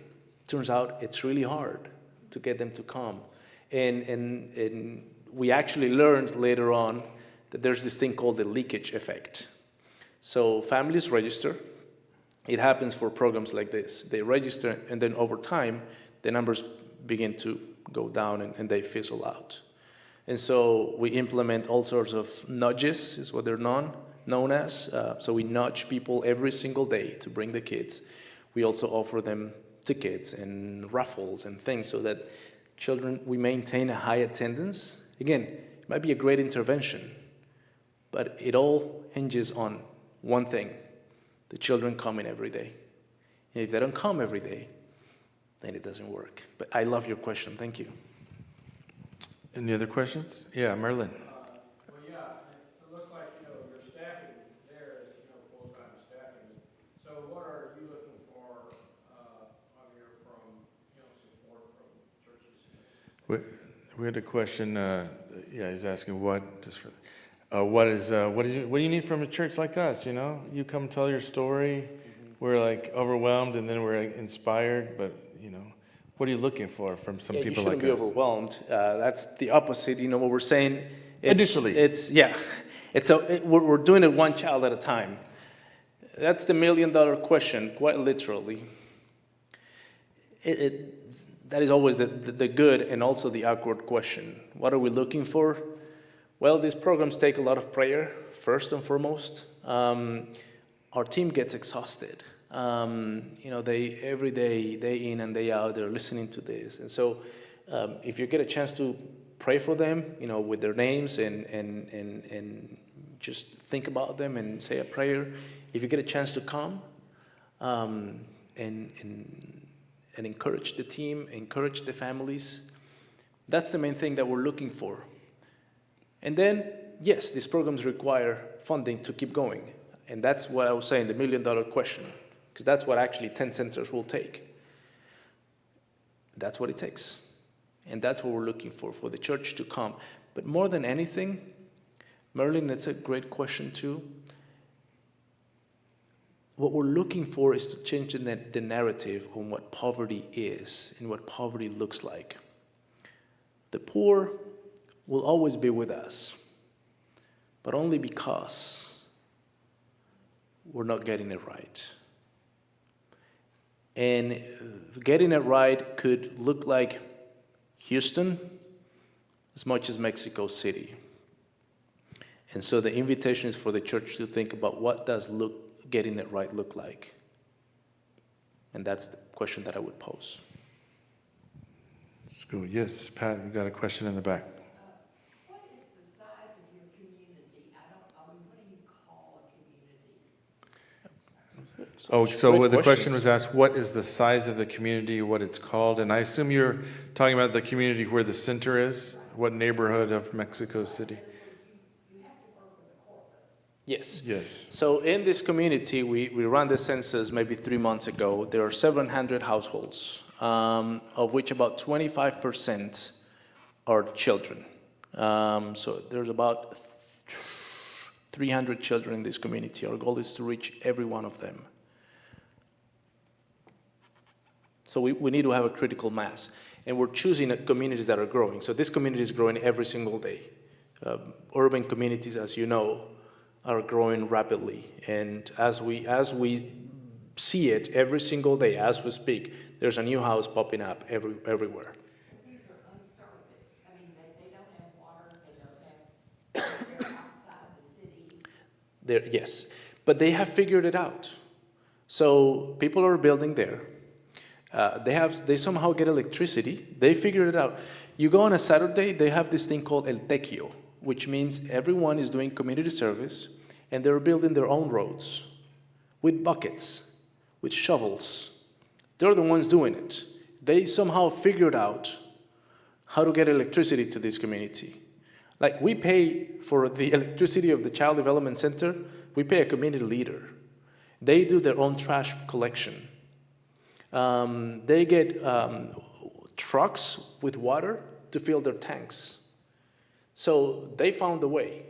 Turns out it's really hard to get them to come. And we actually learned later on that there's this thing called the leakage effect. So families register. It happens for programs like this. They register, and then over time, the numbers begin to go down and they fizzle out. And so we implement all sorts of nudges, is what they're known as. So we nudge people every single day to bring the kids. We also offer them tickets and raffles and things so that we maintain a high attendance. Again, it might be a great intervention, But it all hinges on one thing: the children coming every day. And if they don't come every day, then it doesn't work. But I love your question. Thank you. Any other questions? Yeah, Merlin. Well, yeah, it looks like, your staffing there is, full-time staffing. So what are you looking for, from, support from churches? We had a question, he's asking what do you need from a church like us, You come tell your story, we're like overwhelmed and then we're inspired, but, what are you looking for from some people like us? You shouldn't be overwhelmed. That's the opposite. What we're saying. Initially. We're doing it one child at a time. That's the $1 million question, quite literally. That is always the good and also the awkward question. What are we looking for? Well, these programs take a lot of prayer, first and foremost. Our team gets exhausted. They every day, day in and day out, they're listening to this. And so if you get a chance to pray for them, with their names and just think about them and say a prayer. If you get a chance to come and encourage the team, encourage the families, that's the main thing that we're looking for. And then, yes, these programs require funding to keep going. And that's what I was saying, the $1 million question, because that's what actually 10 centers will take. That's what it takes. And that's what we're looking for the church to come. But more than anything, Merlin, it's a great question too. What we're looking for is to change the narrative on what poverty is and what poverty looks like. The poor will always be with us, but only because we're not getting it right. And getting it right could look like Houston as much as Mexico City. And so the invitation is for the church to think about what does getting it right look like. And that's the question that I would pose. That's good. Yes, Pat, we've got a question in the back. What is the size of your community? What do you call a community? So the question was asked, what is the size of the community, what it's called? And I assume you're talking about the community where the center is, what neighborhood of Mexico City? Yes. Yes. So in this community, we ran the census maybe 3 months ago. There are 700 households, of which about 25% are children. So there's about 300 children in this community. Our goal is to reach every one of them. So we need to have a critical mass. And we're choosing communities that are growing. So this community is growing every single day. Urban communities, as you know, are growing rapidly. And as we see it every single day, as we speak, there's a new house popping up everywhere. These are unserviced. I mean, they don't have water, they're outside the city. Yes, but they have figured it out. So people are building there. They somehow get electricity. They figured it out. You go on a Saturday, they have this thing called El Tequio, which means everyone is doing community service, and they're building their own roads with buckets, with shovels. They're the ones doing it. They somehow figured out how to get electricity to this community. Like, we pay for the electricity of the Child Development Center, we pay a community leader. They do their own trash collection. They get trucks with water to fill their tanks. So they found a way.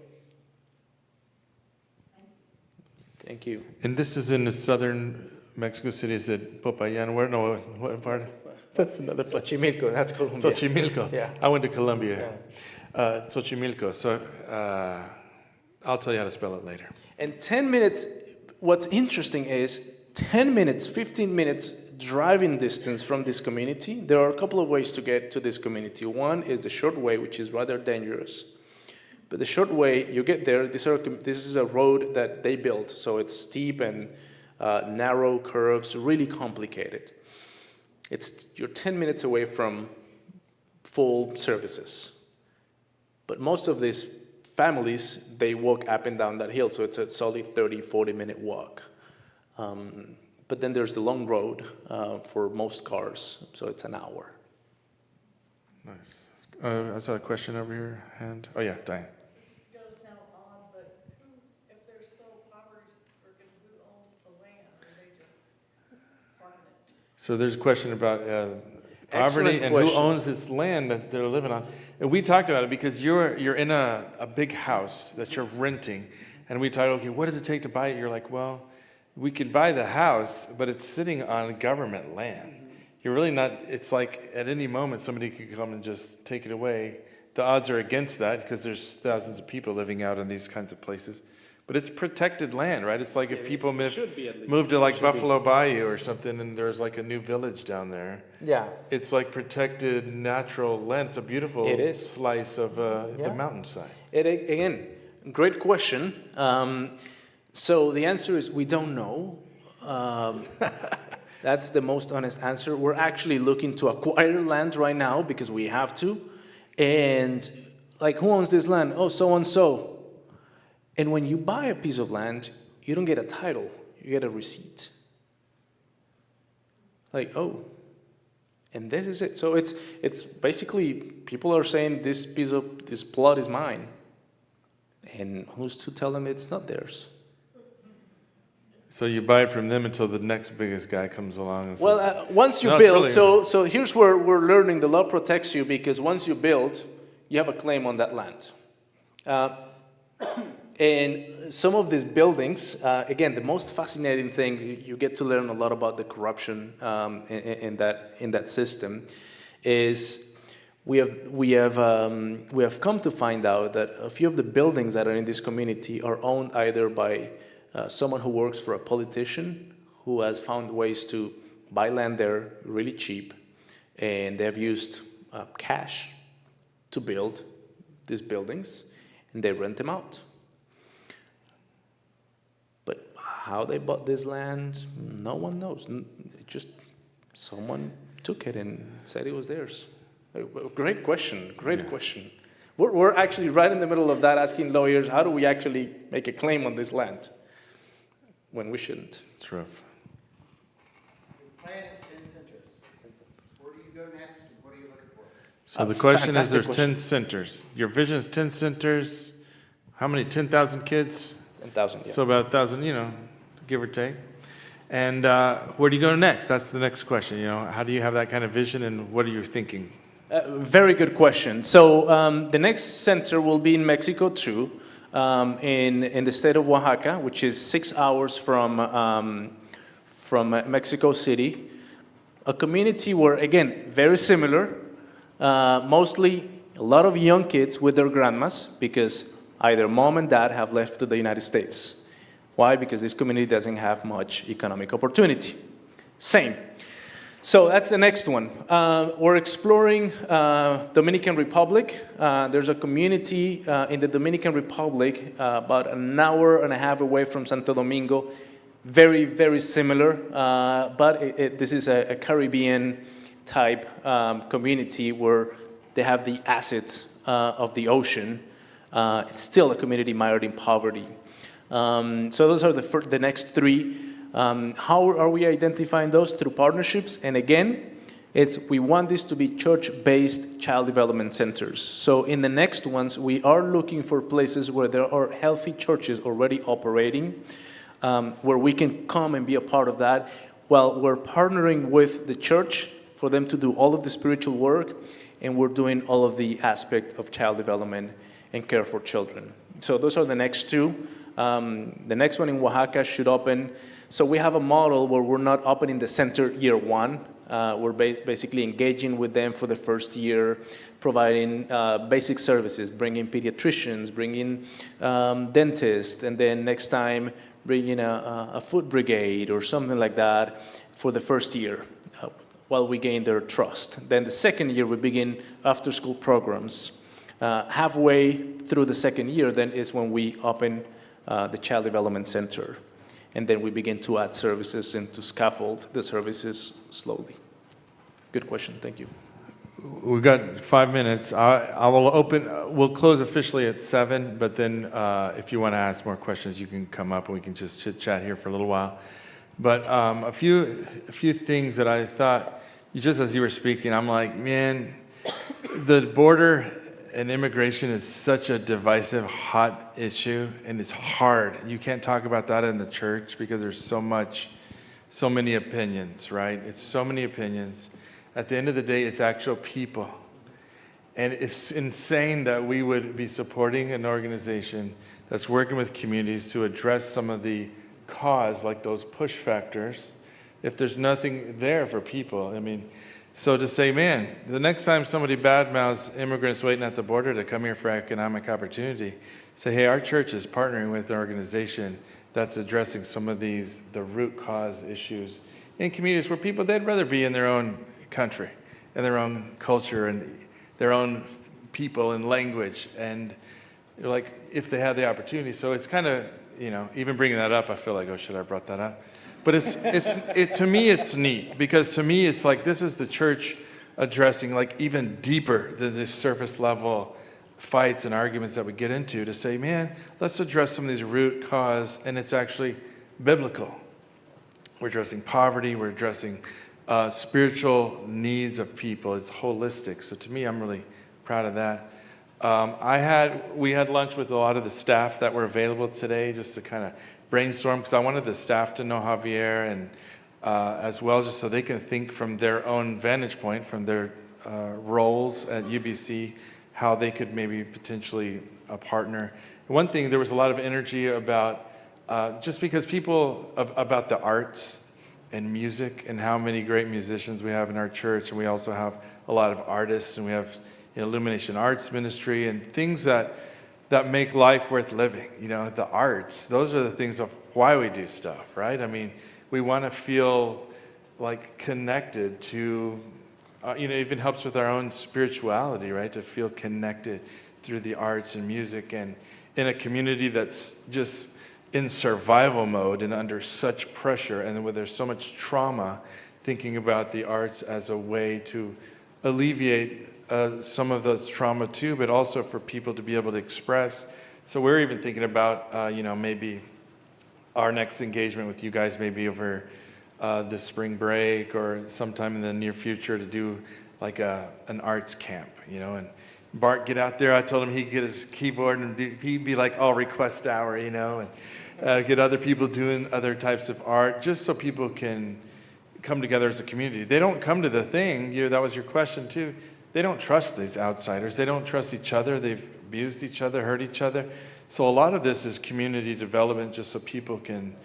Thank you. And this is in the southern Mexico City. Is it Popayan? Where? No, what part? That's another place. Xochimilco, that's Colombia. Xochimilco. Yeah. I went to Colombia. Xochimilco. So I'll tell you how to spell it later. And 10 minutes, what's interesting is 10 minutes, 15 minutes driving distance from this community. There are a couple of ways to get to this community. One is the short way, which is rather dangerous. But the short way, you get there, this is a road that they built, so it's steep and narrow curves, really complicated. You're 10 minutes away from full services. But most of these families, they walk up and down that hill, so it's a solid 30, 40-minute walk. But then there's the long road for most cars, so it's an hour. Nice. I saw a question over here. And oh yeah, Diane. This does sound odd, but who, if they're so poverty-stricken, who owns the land? Are they just farming it? So there's a question about Excellent poverty and question. who owns this land that they're living on. And we talked about it because you're in a big house that you're renting, and we talked, okay, what does it take to buy it? You're like, well, we could buy the house, but it's sitting on government land. You're really not, it's like at any moment somebody could come and just take it away. The odds are against that because there's thousands of people living out in these kinds of places. But it's protected land, right? It's like if people move to like Buffalo Bayou or something and there's like a new village down there. Yeah. It's like protected natural land. It's a beautiful It is. slice of the Yeah. mountainside. Again, great question. So the answer is we don't know. That's the most honest answer. We're actually looking to acquire land right now because we have to. And like, who owns this land? Oh, so-and-so. And when you buy a piece of land, you don't get a title, you get a receipt. Like, oh, and this is it. So it's basically, people are saying this plot is mine. And who's to tell them it's not theirs? So you buy it from them until the next biggest guy comes along and says, Well, once you No, it's build, really- so here's where we're learning the law protects you because once you build, you have a claim on that land. And some of these buildings, again, the most fascinating thing, you get to learn a lot about the corruption in that system, is we have come to find out that a few of the buildings that are in this community are owned either by someone who works for a politician who has found ways to buy land there really cheap, and they have used cash to build these buildings, and they rent them out. But how they bought this land, no one knows. It just someone took it and said it was theirs. Great question, great question. We're actually right in the middle of that, asking lawyers, how do we actually make a claim on this land when we shouldn't? it's rough. The plan is 10 centers. Where do you go next, and what are you looking for? So the question is, fantastic there's question. 10 centers. Your vision is 10 centers. How many? 10,000 kids? 10,000, yeah. So about 1,000, give or take. And where do you go next? That's the next question. How do you have that kind of vision, and what are you thinking? Very good question. So the next center will be in Mexico too, in the state of Oaxaca, which is 6 hours from Mexico City. A community where, again, very similar, mostly a lot of young kids with their grandmas because either mom and dad have left to the United States. Why? Because this community doesn't have much economic opportunity. Same. So that's the next one. We're exploring Dominican Republic. There's a community in the Dominican Republic about an hour and a half away from Santo Domingo. Very, very similar, but this is a Caribbean type community where they have the assets of the ocean. It's still a community mired in poverty. So those are the next three. How are we identifying those? Through partnerships. And again, we want this to be church-based child development centers. So in the next ones, we are looking for places where there are healthy churches already operating, where we can come and be a part of that, while we're partnering with the church for them to do all of the spiritual work, and we're doing all of the aspect of child development and care for children. So those are the next two. The next one in Oaxaca should open. So we have a model where we're not opening the center year one. We're basically engaging with them for the first year, providing basic services, bringing pediatricians, bringing dentists, and then next time bringing a food brigade or something like that for the first year while we gain their trust. Then the second year we begin after-school programs. Halfway through the second year then is when we open the Child Development Center. And then we begin to add services and to scaffold the services slowly. Good question, thank you. we've got 5 minutes. I will open, we'll close officially at 7, but then if you want to ask more questions, you can come up and we can just chit chat here for a little while. But a few things that I thought, just as you were speaking, I'm like, man, the border and immigration is such a divisive, hot issue, and it's hard. You can't talk about that in the church because there's so many opinions, right? It's so many opinions. At the end of the day, it's actual people. And it's insane that we would be supporting an organization that's working with communities to address some of the cause, like those push factors, if there's nothing there for people. I mean, so to say, man, the next time somebody badmouths immigrants waiting at the border to come here for economic opportunity, say, hey, our church is partnering with an organization that's addressing some of the root cause issues in communities where people, they'd rather be in their own country and their own culture and their own people and language, and like if they had the opportunity. So it's kind of, even bringing that up, I feel like, oh, should I have brought that up? But to me, it's neat, because to me, it's like this is the church addressing like even deeper than the surface level fights and arguments that we get into, to say, man, let's address some of these root cause, and it's actually biblical. We're addressing poverty, we're addressing spiritual needs of people. It's holistic. So to me, I'm really proud of that. We had lunch with a lot of the staff that were available today, just to kind of brainstorm, because I wanted the staff to know Javier, and as well, just so they can think from their own vantage point, from their roles at UBC, how they could maybe potentially partner. One thing, there was a lot of energy about, just because about the arts and music, and how many great musicians we have in our church, and we also have a lot of artists, and we have Illumination Arts Ministry, and things that make life worth living. The arts, those are the things of why we do stuff, right? I mean, we want to feel like connected to, even helps with our own spirituality, right? To feel connected through the arts and music, and in a community that's just in survival mode and under such pressure, and where there's so much trauma, thinking about the arts as a way to alleviate some of those trauma too, but also for people to be able to express. So we're even thinking about, maybe our next engagement with you guys maybe over this spring break or sometime in the near future, to do like an arts camp, and Bart get out there. I told him he'd get his keyboard and he'd be like all request hour, and get other people doing other types of art, just so people can come together as a community. They don't come to the thing, that was your question too. They don't trust these outsiders. They don't trust each other. They've abused each other, hurt each other. So a lot of this is community development, just so people can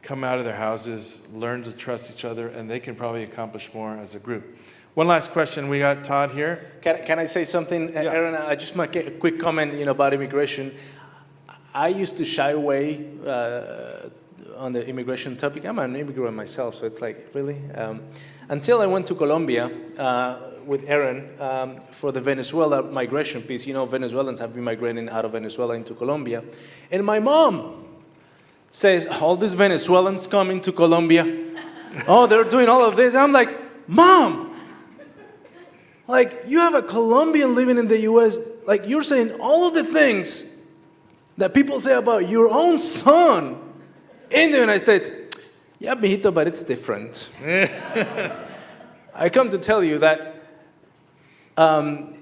come out of their houses, learn to trust each other, and they can probably accomplish more as a group. One last question. We got Todd here. Can I say something, Yeah. Aaron? I just make a quick comment, about immigration. I used to shy away on the immigration topic. I'm an immigrant myself, so it's like, really? Until I went to Colombia with Aaron for the Venezuela migration piece. Venezuelans have been migrating out of Venezuela into Colombia. And my mom says, all these Venezuelans coming to Colombia, oh, they're doing all of this. I'm like, Mom, like, you have a Colombian living in the U.S., like, you're saying all of the things that people say about your own son in the United States. Yeah, mijito, but it's different. I come to tell you that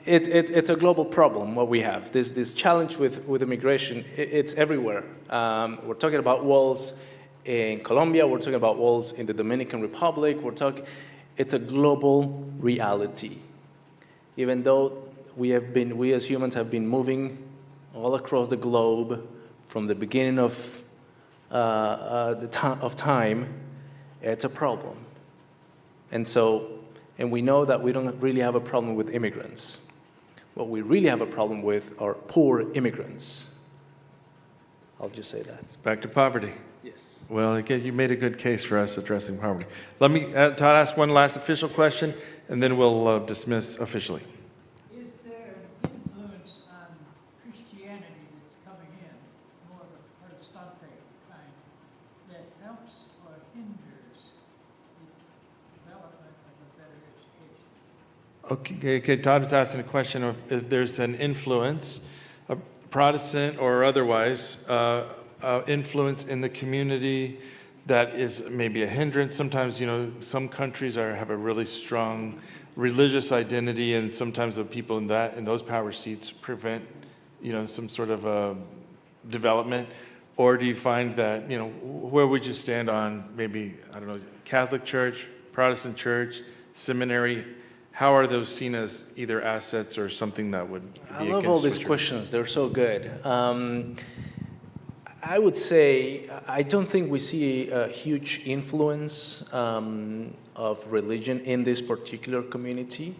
it's a global problem, what we have. This challenge with immigration, it's everywhere. We're talking about walls in Colombia, we're talking about walls in the Dominican Republic, it's a global reality. Even though we as humans have been moving all across the globe from the beginning of time, it's a problem. And we know that we don't really have a problem with immigrants. What we really have a problem with are poor immigrants. I'll just say that. It's back to poverty. Yes. Well, again, you made a good case for us addressing poverty. Let me, Todd, ask one last official question, and then we'll dismiss officially. Is there an influence on Christianity that's coming in, more of a protestante kind, that helps or hinders the development of a better education? Okay, Todd was asking a question of if there's an influence, a Protestant or otherwise, influence in the community that is maybe a hindrance. Sometimes, some countries have a really strong religious identity, and sometimes the people in those power seats prevent, some sort of development. Or do you find that, where would you stand on maybe, I don't know, Catholic Church, Protestant Church, seminary? How are those seen as either assets or something that would be I love all these questions. They're so good. I would say I don't think we see a huge influence of religion in this particular community.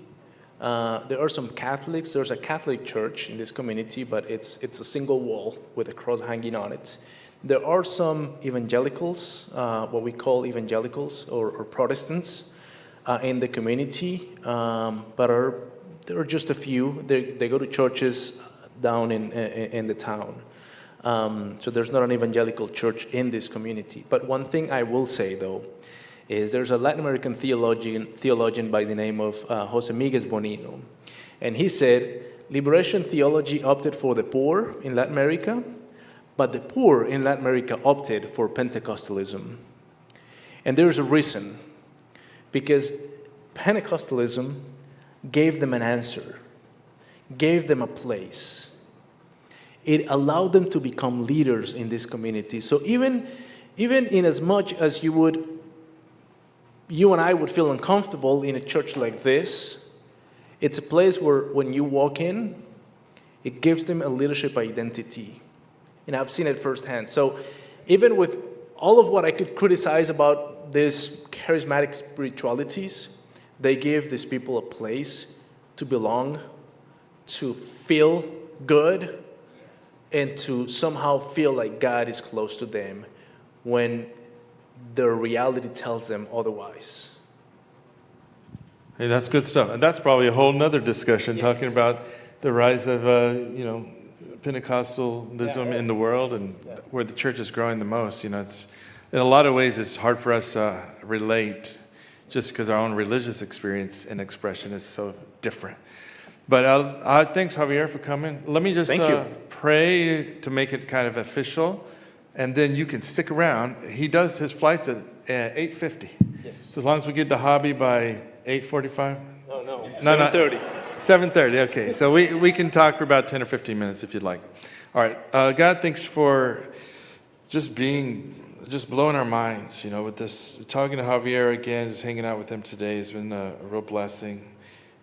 There are some Catholics. There's a Catholic church in this community, but it's a single wall with a cross hanging on it. There are some evangelicals, what we call evangelicals or Protestants, in the community, but there are just a few. They go to churches down in the town. So there's not an evangelical church in this community. But one thing I will say, though, is there's a Latin American theologian by the name of Jose Miguel Bonino. And he said, liberation theology opted for the poor in Latin America, but the poor in Latin America opted for Pentecostalism. And there's a reason. Because Pentecostalism gave them an answer, gave them a place. It allowed them to become leaders in this community. So even in as much as you and I would feel uncomfortable in a church like this, it's a place where when you walk in, it gives them a leadership identity. And I've seen it firsthand. So even with all of what I could criticize about these charismatic spiritualities, they give these people a place to belong, to feel good, and to somehow feel like God is close to them when their reality tells them otherwise. Hey, that's good stuff. And that's probably a whole nother discussion, talking about the rise of, Pentecostalism in the world and where the church is growing the most. It's in a lot of ways, it's hard for us to relate just because our own religious experience and expression is so different. But thanks, Javier, for coming. Let me just pray to make it kind of official, and then you can stick around. He does his flights at 8:50. Yes. So as long as we get to Hobby by 8:45? No, 7:30. 7:30, okay. So we can talk for about 10 or 15 minutes if you'd like. All right. God, thanks for just blowing our minds, with this. Talking to Javier again, just hanging out with him today has been a real blessing.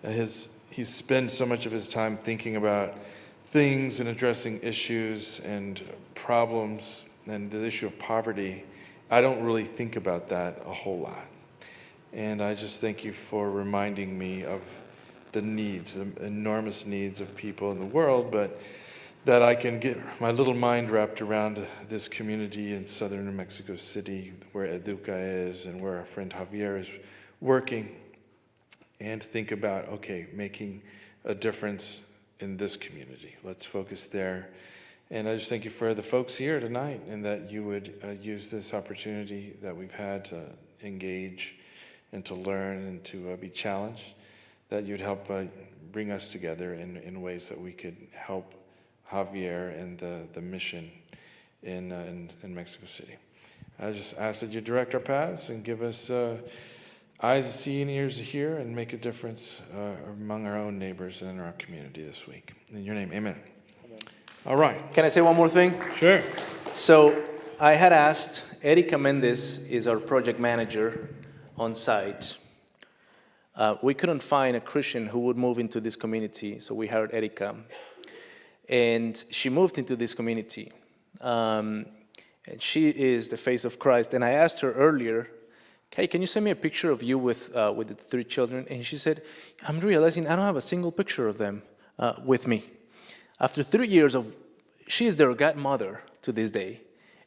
He's spent so much of his time thinking about things and addressing issues and problems and the issue of poverty. I don't really think about that a whole lot. And I just thank you for reminding me of the needs, the enormous needs of people in the world, but that I can get my little mind wrapped around this community in southern New Mexico City where Educa is and where our friend Javier is working, and think about, making a difference in this community. Let's focus there. And I just thank you for the folks here tonight, and that you would use this opportunity that we've had to engage and to learn and to be challenged, that you'd help bring us together in ways that we could help Javier and the mission in Mexico City. I just ask that you direct our paths and give us eyes to see and ears to hear, and make a difference among our own neighbors and in our community this week. In your name, amen. All right. Can I say one more thing? Sure. So I had asked, Erika Mendez is our project manager on site. We couldn't find a Christian who would move into this community, so we hired Erika. And she moved into this community. And she is the face of Christ. And I asked her earlier, hey, can you send me a picture of you with the 3 children? And she said, I'm realizing I don't have a single picture of them with me. After 3 years she is their godmother to this day.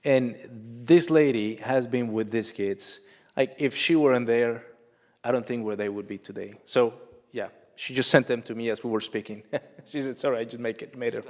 And this lady has been with these kids. Like, if she weren't there, I don't think where they would be today. So, yeah, she just sent them to me as we were speaking. She said, sorry, I just made it.